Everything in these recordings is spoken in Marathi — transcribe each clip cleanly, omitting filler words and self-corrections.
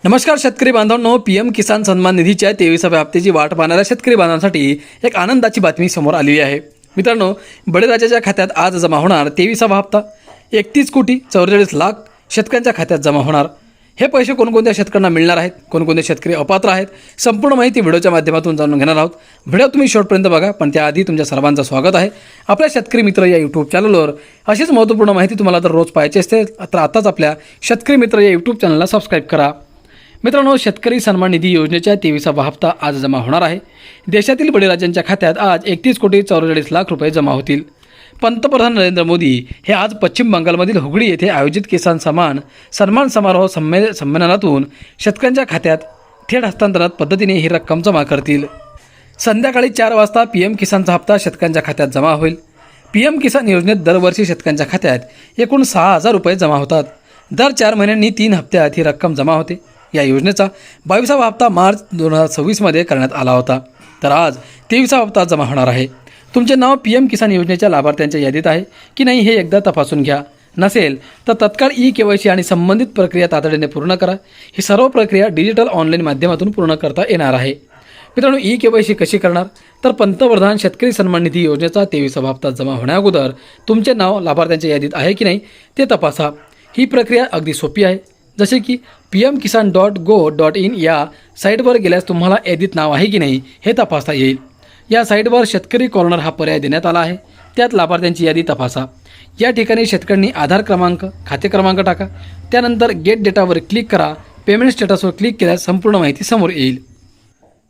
नमस्कार शेतकरी बांधवांनो, PM किसान सन्मान निधीच्या 23व्या हप्त्याची वाट पाहणाऱ्या शेतकरी बांधवांसाठी एक आनंदाची बातमी समोर आलेली आहे। मित्रांनो, बळीराजाच्या खात्यात आज जमा होणार 23वा हप्ता 31,44,00,000 शेतकऱ्यांच्या खात्यात जमा होणार। हे पैसे कोणकोणत्या शेतकऱ्यांना मिळणार आहेत, कोणकोणते शेतकरी अपात्र आहेत, संपूर्ण माहिती व्हिडिओच्या माध्यमातून जाणून घेणार आहोत। व्हिडिओ तुम्ही शेवटपर्यंत बघा, पण त्याआधी तुमच्या सर्वांचं स्वागत आहे आपल्या शेतकरी मित्र या यूट्यूब चॅनलवर। अशीच महत्त्वपूर्ण माहिती तुम्हाला जर रोज पाहायची असेल तर आताच आपल्या शेतकरी मित्र या यूट्यूब चॅनलला सबस्क्राईब करा। मित्रांनो, शेतकरी सन्मान निधी योजनेच्या 23वा हप्ता आज जमा होणार आहे। देशातील बळीराजांच्या खात्यात आज 31,44,00,000 रुपये जमा होतील। पंतप्रधान नरेंद्र मोदी हे आज पश्चिम बंगालमधील हुगळी येथे आयोजित किसान सन्मान समारोह संमेलनातून शेतकऱ्यांच्या खात्यात थेट हस्तांतरण पद्धतीने ही रक्कम जमा करतील। संध्याकाळी 4 वाजता PM किसानचा हप्ता शेतकऱ्यांच्या खात्यात जमा होईल। PM किसान योजनेत दरवर्षी शेतकऱ्यांच्या खात्यात एकूण 6,000 रुपये जमा होतात। दर 4 महिन्यांनी 3 हप्त्यात ही रक्कम जमा होते। या योजनेचा 22वा हप्ता मार्च 2026 मध्ये करण्यात आला होता, तर आज 23वा हप्ता जमा होणार आहे। तुमचे नाव PM किसान योजनेच्या लाभार्थ्यांच्या यादीत आहे की नाही हे एकदा तपासून घ्या। नसेल तर तत्काळ KYC आणि संबंधित प्रक्रिया तातडीने पूर्ण करा। ही सर्व प्रक्रिया डिजिटल ऑनलाईन माध्यमातून पूर्ण करता येणार आहे। मित्रांनो, KYC कशी करणार तर पंतप्रधान शेतकरी सन्मान निधी योजनेचा 23वा हप्ता जमा होण्याअगोदर तुमचे नाव लाभार्थ्यांच्या यादीत आहे की नाही ते तपासा। ही प्रक्रिया अगदी सोपी आहे। जसे की pmkisan.go.in या साईटवर गेल्यास तुम्हाला यादीत नाव आहे की नाही हे तपासता येईल। या साईटवर शेतकरी कॉर्नर हा पर्याय देण्यात आला आहे, त्यात लाभार्थ्यांची यादी तपासा। या ठिकाणी शेतकऱ्यांनी आधार क्रमांक, खाते क्रमांक टाका, त्यानंतर गेट डेटावर क्लिक करा। पेमेंट स्टेटसवर क्लिक केल्यास संपूर्ण माहिती समोर येईल।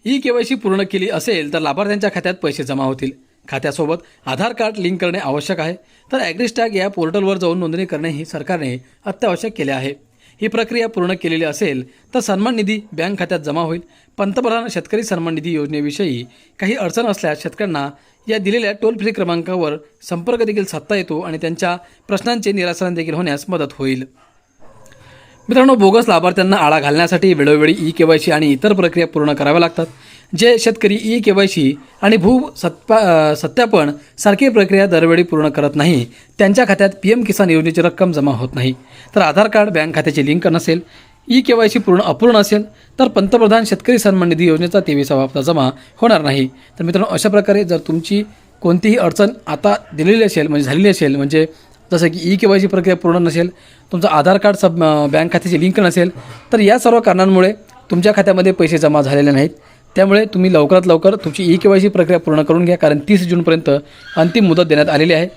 KYC पूर्ण केली असेल तर लाभार्थ्यांच्या खात्यात पैसे जमा होतील। खात्यासोबत आधार कार्ड लिंक करणे आवश्यक आहे, तर ॲग्रीस्टॅग या पोर्टलवर जाऊन नोंदणी करणे ही सरकारने अत्यावश्यक केले आहे। ही प्रक्रिया पूर्ण केलेली असेल तर सन्मान निधी बँक खात्यात जमा होईल। पंतप्रधान शेतकरी सन्मान निधी योजनेविषयी काही अडचण असल्यास शेतकऱ्यांना या दिलेल्या टोल फ्री क्रमांकावर संपर्क देखील साधता येतो आणि त्यांच्या प्रश्नांचे निराकरण देखील होण्यास मदत होईल। मित्रांनो, बोगस लाभार्थ्यांना आळा घालण्यासाठी वेळोवेळी KYC आणि इतर प्रक्रिया पूर्ण कराव्या लागतात। जे शेतकरी KYC आणि सत्यापन सारखी प्रक्रिया दरवेळी पूर्ण करत नाही त्यांच्या खात्यात PM किसान योजनेची रक्कम जमा होत नाही। तर आधार कार्ड, बँक खात्याची लिंक नसेल, KYC अपूर्ण असेल तर पंतप्रधान शेतकरी सन्मान निधी योजनेचा 23वा हप्ता जमा होणार नाही। तर मित्रांनो, अशा प्रकारे जर तुमची कोणतीही अडचण आता दिलेली असेल झालेली असेल, म्हणजे जसं की KYC प्रक्रिया पूर्ण नसेल, तुमचं आधार कार्ड बँक खात्याची लिंक नसेल, तर या सर्व कारणांमुळे तुमच्या खात्यामध्ये पैसे जमा झालेले नाहीत। त्यामुळे तुम्ही लवकरात लवकर तुमची KYC प्रक्रिया पूर्ण करून घ्या, कारण 30 जूनपर्यंत अंतिम मुदत देण्यात आलेली आहे।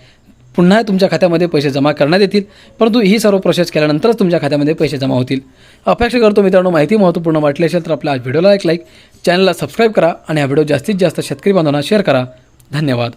पुन्हा तुमच्या खात्यामध्ये पैसे जमा करण्यात येतील, परंतु ही सर्व प्रोसेस केल्यानंतरच तुमच्या खात्यामध्ये पैसे जमा होतील। अपेक्षा करतो मित्रांनो, माहिती महत्त्वपूर्ण वाटली असेल तर आपल्या व्हिडिओला एक लाईक, चॅनलला सबस्क्राईब करा आणि हा व्हिडिओ जास्तीत जास्त शेतकरी बांधवांना शेअर करा। धन्यवाद।